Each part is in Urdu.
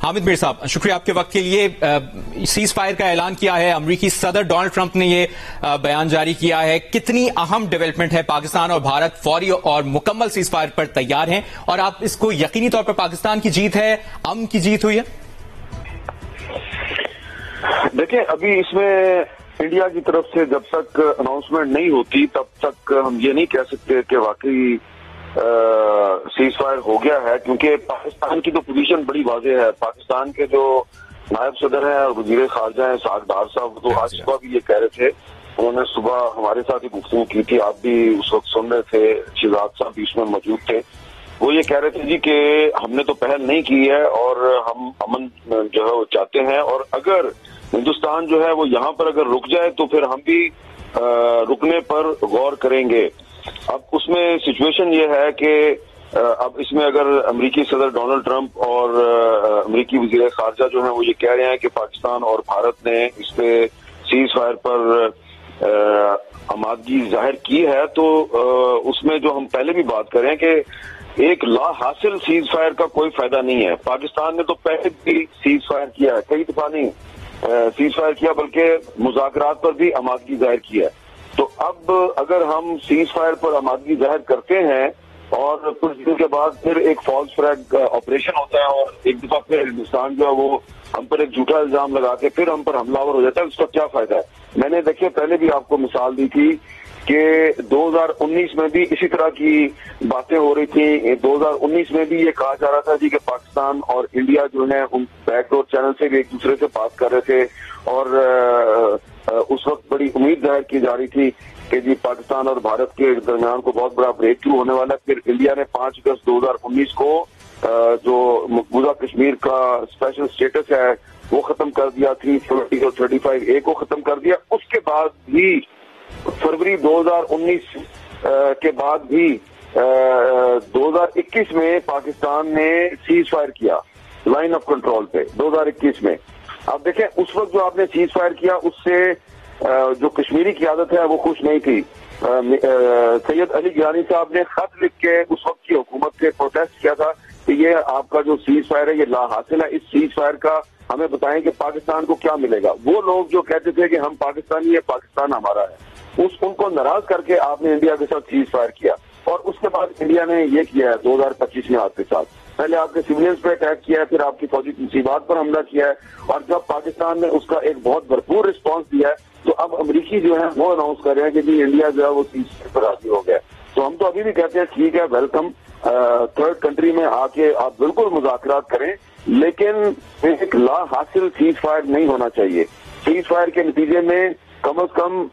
حامد میر صاحب، شکریہ آپ کے وقت کے لیے. سیز فائر کا اعلان کیا ہے امریکی صدر ڈونلڈ ٹرمپ نے، یہ بیان جاری کیا ہے. کتنی اہم ڈیولپمنٹ ہے؟ پاکستان اور بھارت فوری اور مکمل سیز فائر پر تیار ہیں، اور آپ اس کو یقینی طور پر پاکستان کی جیت ہے، امن کی جیت ہوئی ہے؟ دیکھیں، ابھی اس میں انڈیا کی طرف سے جب تک اناؤنسمنٹ نہیں ہوتی تب تک ہم یہ نہیں کہہ سکتے کہ واقعی سیز فائر ہو گیا ہے، کیونکہ پاکستان کی تو پوزیشن بڑی واضح ہے. پاکستان کے جو نائب صدر ہیں اور وزیر خارجہ ہیں اسحاق ڈار صاحب، تو آج صبح بھی یہ کہہ رہے تھے. انہوں نے صبح ہمارے ساتھ ہی گفتگو کی تھی، آپ بھی اس وقت سن رہے تھے، شہزاد صاحب بھی اس میں موجود تھے. وہ یہ کہہ رہے تھے جی کہ ہم نے تو پہل نہیں کی ہے اور ہم امن جو ہے وہ چاہتے ہیں، اور اگر ہندوستان جو ہے وہ یہاں پر اگر رک جائے تو پھر ہم بھی رکنے پر غور کریں گے. اب اس میں سچویشن یہ ہے کہ اب اس میں اگر امریکی صدر ڈونلڈ ٹرمپ اور امریکی وزیر خارجہ جو ہیں وہ یہ کہہ رہے ہیں کہ پاکستان اور بھارت نے اس پہ سیز فائر پر آمادگی ظاہر کی ہے، تو اس میں جو ہم پہلے بھی بات کریں کہ ایک لا حاصل سیز فائر کا کوئی فائدہ نہیں ہے. پاکستان نے تو پہلے بھی سیز فائر کیا ہے، کئی دفعہ نہیں سیز فائر کیا بلکہ مذاکرات پر بھی آمادگی ظاہر کی ہے. تو اب اگر ہم سیز فائر پر آمادگی ظاہر کرتے ہیں اور کچھ دن کے بعد پھر ایک فالس فلیگ آپریشن ہوتا ہے اور ایک دفعہ پھر ہندوستان جو ہے وہ ہم پر ایک جھوٹا الزام لگا کے پھر ہم پر حملہ آور ہو جاتا ہے، اس کا کیا فائدہ ہے؟ میں نے دیکھیے پہلے بھی آپ کو مثال دی تھی کہ 2019 میں بھی اسی طرح کی باتیں ہو رہی تھیں. 2019 میں بھی یہ کہا جا رہا تھا جی کہ پاکستان اور انڈیا جو ہے ان بیک ڈور چینل سے بھی ایک دوسرے سے بات کر رہے تھے، اور اس وقت بڑی امید ظاہر کی جا رہی تھی کہ جی پاکستان اور بھارت کے درمیان کو بہت بڑا بریک تھرو ہونے والا ہے. پھر انڈیا نے 5 اگست 2019 کو جو مقبوضہ کشمیر کا اسپیشل اسٹیٹس ہے وہ ختم کر دیا، 370 اور 35A کو ختم کر دیا. اس کے بعد بھی فروری 2019 کے بعد بھی 2021 میں پاکستان نے سیز فائر کیا لائن آف کنٹرول پہ 2021 میں. اب دیکھیں اس وقت جو آپ نے سیز فائر کیا اس سے جو کشمیری قیادت ہے وہ خوش نہیں تھی. سید علی گیلانی صاحب نے خط لکھ کے اس وقت کی حکومت سے پروٹیسٹ کیا تھا کہ یہ آپ کا جو سیز فائر ہے یہ لا حاصل ہے، اس سیز فائر کا ہمیں بتائیں کہ پاکستان کو کیا ملے گا. وہ لوگ جو کہتے تھے کہ ہم پاکستانی ہیں، پاکستان ہمارا ہے، ان کو ناراض کر کے آپ نے انڈیا کے ساتھ سیز فائر کیا. اور اس کے بعد انڈیا نے یہ کیا ہے 2025 میں آپ کے ساتھ، پہلے آپ کے سویلینز پہ اٹیک کیا ہے، پھر آپ کی فوجی تنصیبات پر حملہ کیا ہے، اور جب پاکستان نے اس کا ایک بہت بھرپور رسپانس دیا ہے تو اب امریکی جو ہے وہ اناؤنس کر رہے ہیں کہ جی انڈیا جو ہے وہ سیز فائر پر راضی ہو گیا. تو ہم تو ابھی بھی کہتے ہیں ٹھیک ہے، ویلکم، تھرڈ کنٹری میں آ کے آپ بالکل مذاکرات کریں، لیکن ایک لا حاصل سیز فائر نہیں ہونا چاہیے. سیز فائر کے نتیجے میں کم از کم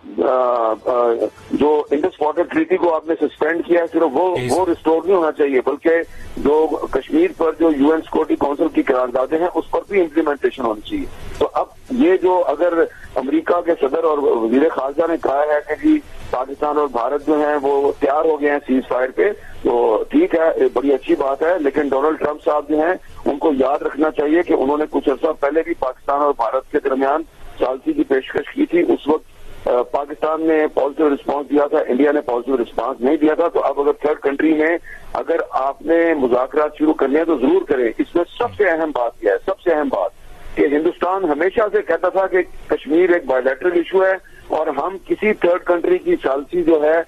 جو انڈس واٹر ٹریٹی کو آپ نے سسپینڈ کیا ہے صرف وہ ریسٹور نہیں ہونا چاہیے، بلکہ جو کشمیر پر جو UN سیکورٹی کونسل کی قراردادیں ہیں اس پر بھی امپلیمنٹیشن ہونی چاہیے. تو اب یہ جو اگر امریکہ کے صدر اور وزیر خارجہ نے کہا ہے کہ جی پاکستان اور بھارت جو ہیں وہ تیار ہو گئے ہیں سیز فائر پہ، تو ٹھیک ہے، بڑی اچھی بات ہے. لیکن ڈونلڈ ٹرمپ صاحب جو ہیں ان کو یاد رکھنا چاہیے کہ انہوں نے کچھ عرصہ پہلے بھی پاکستان اور بھارت کے درمیان ثالثی کی پیشکش کی تھی. اس وقت پاکستان نے پازیٹیو رسپانس دیا تھا، انڈیا نے پازیٹیو رسپانس نہیں دیا تھا. تو اب اگر تھرڈ کنٹری میں اگر آپ نے مذاکرات شروع کرنے ہیں تو ضرور کریں. اس میں سب سے اہم بات یہ ہے، سب سے اہم بات کہ ہندوستان ہمیشہ سے کہتا تھا کہ کشمیر ایک بائے لیٹرل ایشو ہے اور ہم کسی تھرڈ کنٹری کی ثالثی جو ہے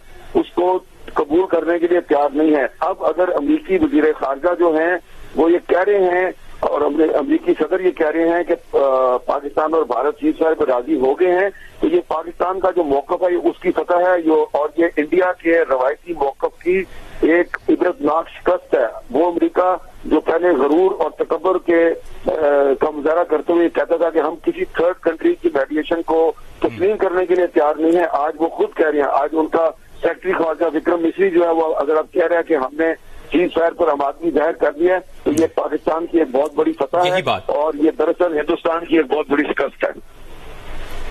اس کو قبول کرنے کے لیے تیار نہیں ہے. اب اگر امریکی وزیر خارجہ جو ہیں وہ یہ کہہ رہے ہیں اور امریکی صدر یہ کہہ رہے ہیں کہ پاکستان اور بھارت سیز فائر پر راضی ہو گئے ہیں، تو یہ پاکستان کا جو موقف ہے اس کی فتح ہے، اور یہ انڈیا کے روایتی موقف کی ایک عبرتناک شکست ہے. وہ امریکہ جو پہلے غرور اور تکبر کا مظاہرہ کرتے ہوئے کہتا تھا کہ ہم کسی تھرڈ کنٹری کی میڈیشن کو تسلیم کرنے کے لیے تیار نہیں ہے، آج وہ خود کہہ رہے ہیں. آج ان کا سیکرٹری خارجہ وکرم مسری جو ہے وہ اگر آپ کہہ رہے ہیں کہ ہم نے سیز فائر پر آمادگی ظاہر کر دی ہے تو یہ پاکستان کی ایک بہت بڑی فتح ہے اور یہ دراصل ہندوستان کی ایک بہت بڑی شکست ہے.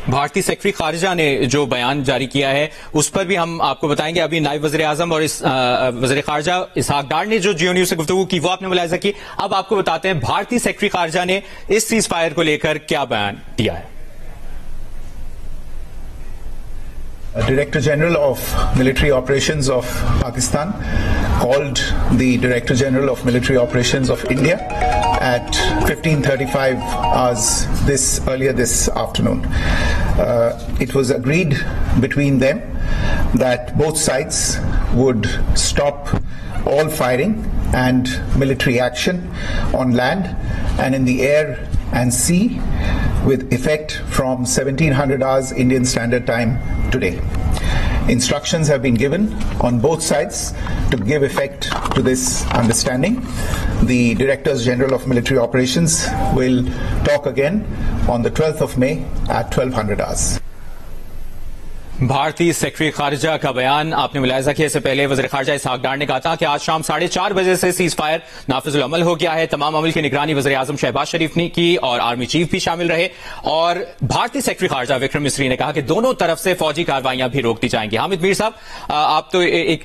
بھارتی سیکرٹری خارجہ نے جو بیان جاری کیا ہے اس پر بھی ہم آپ کو بتائیں گے. ابھی نائب وزیر اعظم اور وزیر خارجہ اسحاق ڈار نے جو جیو نیوز سے گفتگو کی وہ آپ نے ملاحظہ کی. اب آپ کو بتاتے ہیں بھارتی سیکرٹری خارجہ نے اس سیز فائر کو لے کر کیا بیان دیا ہے. Director General of Military Operations of Pakistan called the Director General of Military Operations of India at 15:35 hours earlier this afternoon. It was agreed between them that both sides would stop all firing and military action on land and in the air and sea with effect from 1700 hours Indian Standard Time today. Instructions have been given on both sides to give effect to this understanding. The Directors General of Military Operations will talk again on the 12th of May at 1200 hours. بھارتی سیکرٹری خارجہ کا بیان آپ نے ملاحظہ کیا. اس سے پہلے وزیر خارجہ اسحاق ڈار نے کہا تھا کہ آج شام 4:30 بجے سے سیز فائر نافذ العمل ہو گیا ہے. تمام عمل کی نگرانی وزیر اعظم شہباز شریف نے کی اور آرمی چیف بھی شامل رہے. اور بھارتی سیکرٹری خارجہ وکرم مسری نے کہا کہ دونوں طرف سے فوجی کارروائیاں بھی روک دی جائیں گی. حامد میر صاحب, آپ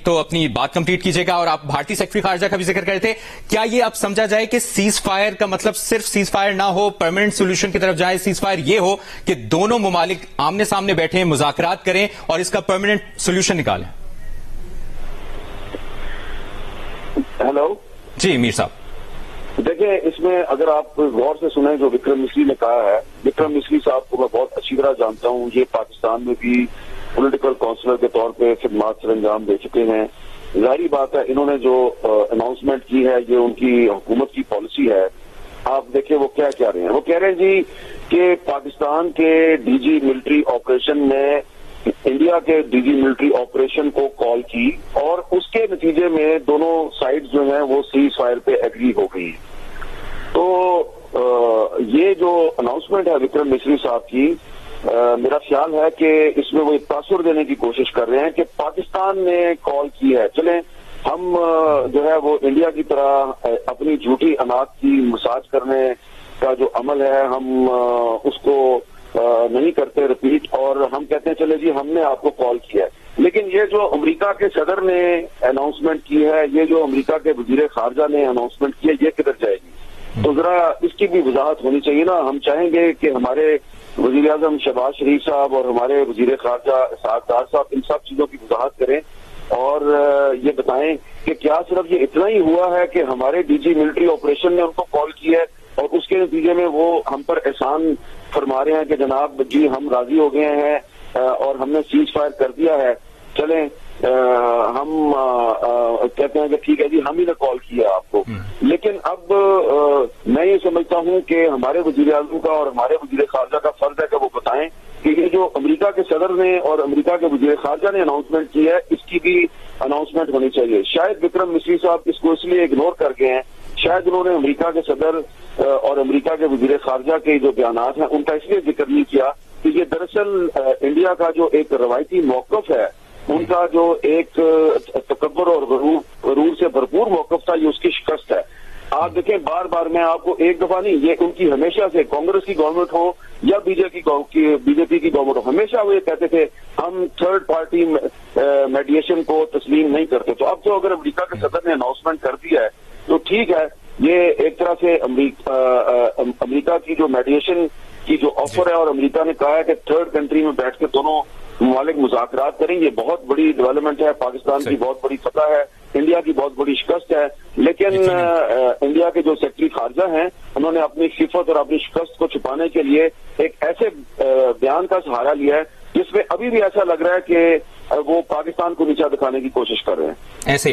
تو اپنی بات کمپلیٹ کیجیے گا, اور آپ بھارتی سیکرٹری خارجہ کا بھی ذکر کرتے. کیا یہ اب سمجھا جائے کہ سیز فائر کا مطلب صرف سیز فائر نہ ہو, پرماننٹ سولوشن کی طرف جائے؟ سیز فائر یہ ہو کہ دونوں ممالک آمنے سامنے بیٹھیں, مذاکرات کریں اور اس کا پرماننٹ سولوشن نکالیں. ہیلو جی میر صاحب, دیکھیں اس میں اگر آپ غور سے سنیں جو وکرم مسری نے کہا ہے, وکرم مسری صاحب کو میں بہت اچھی طرح جانتا ہوں. یہ پاکستان میں بھی پولیٹیکل کاؤنسلر کے طور پہ خدمات سر انجام دے چکے ہیں. ظاہری بات ہے انہوں نے جو اناؤنسمنٹ کی ہے یہ ان کی حکومت کی پالیسی ہے. آپ دیکھیں وہ کیا کہہ رہے ہیں. وہ کہہ رہے ہیں جی کہ پاکستان کے ڈی جی ملٹری آپریشن نے انڈیا کے ڈی جی ملٹری آپریشن کو کال کی اور اس کے نتیجے میں دونوں سائڈ جو ہیں وہ سیز فائر پہ ایگری ہو گئی. تو یہ جو اناؤنسمنٹ ہے وکرم مسری صاحب کی, میرا خیال ہے کہ اس میں وہ ایک تاثر دینے کی کوشش کر رہے ہیں کہ پاکستان نے کال کی ہے, چلیں ہم جو ہے وہ انڈیا کی طرح اپنی جھوٹی اناج کی مساج کرنے کا جو عمل ہے ہم اس کو نہیں کرتے رپیٹ, اور ہم کہتے ہیں چلے جی ہم نے آپ کو کال کیا ہے. لیکن یہ جو امریکہ کے صدر نے اناؤنسمنٹ کی ہے, یہ جو امریکہ کے وزیر خارجہ نے اناؤنسمنٹ کی ہے, یہ کدھر جائے گی؟ تو ذرا اس کی بھی وضاحت ہونی چاہیے نا. ہم چاہیں گے کہ ہمارے وزیر اعظم شہباز شریف صاحب اور ہمارے وزیر خارجہ اسحاق ڈار صاحب ان سب چیزوں کی وضاحت کریں اور یہ بتائیں کہ کیا صرف یہ اتنا ہی ہوا ہے کہ ہمارے ڈی جی ملٹری آپریشن نے ان کو کال کی ہے اور اس کے نتیجے میں وہ ہم پر احسان فرما رہے ہیں کہ جناب جی ہم راضی ہو گئے ہیں اور ہم نے سیز فائر کر دیا ہے, چلیں ہم کہتے ہیں کہ ٹھیک ہے جی ہم ہی نے کال کیا آپ کو. لیکن اب میں یہ سمجھتا ہوں کہ ہمارے وزیر اعظم کا اور ہمارے وزیر خارجہ کا فرض ہے کہ وہ بتائیں کہ یہ جو امریکہ کے صدر نے اور امریکہ کے وزیر خارجہ نے اناؤنسمنٹ کی ہے اس کی بھی اناؤنسمنٹ ہونی چاہیے. شاید وکرم مسری صاحب اس کو اس لیے اگنور کر گئے ہیں, شاید انہوں نے امریکہ کے صدر اور امریکہ کے وزیر خارجہ کے جو بیانات ہیں ان کا اس لیے ذکر نہیں کیا کہ یہ دراصل انڈیا کا جو ایک روایتی موقف ہے, ان کا جو ایک تکبر اور غرور سے بھرپور موقف تھا, یہ اس کی شکست ہے. آپ دیکھیں بار بار میں آپ کو ایک دفعہ نہیں, یہ ان کی ہمیشہ سے کانگریس کی گورنمنٹ ہو یا بی جے پی کی گورنمنٹ ہو, ہمیشہ وہ یہ کہتے تھے ہم تھرڈ پارٹی میڈیشن کو تسلیم نہیں کرتے. تو اب تو اگر امریکہ کے صدر نے اناؤنسمنٹ کر دیا ہے تو ٹھیک ہے, یہ ایک طرح سے امریکہ کی جو میڈیشن کی جو آفر ہے اور امریکہ نے کہا ہے کہ تھرڈ کنٹری میں بیٹھ کے دونوں ممالک مذاکرات کریں, یہ بہت بڑی ڈیولپمنٹ ہے, پاکستان کی بہت بڑی فتح ہے, انڈیا کی بہت بڑی شکست ہے. لیکن انڈیا کے جو سیکرٹری خارجہ ہیں انہوں نے اپنی خفت اور اپنی شکست کو چھپانے کے لیے ایک ایسے بیان کا سہارا لیا ہے جس میں ابھی بھی ایسا لگ رہا ہے کہ وہ پاکستان کو نیچا دکھانے کی کوشش کر رہے ہیں. ایسے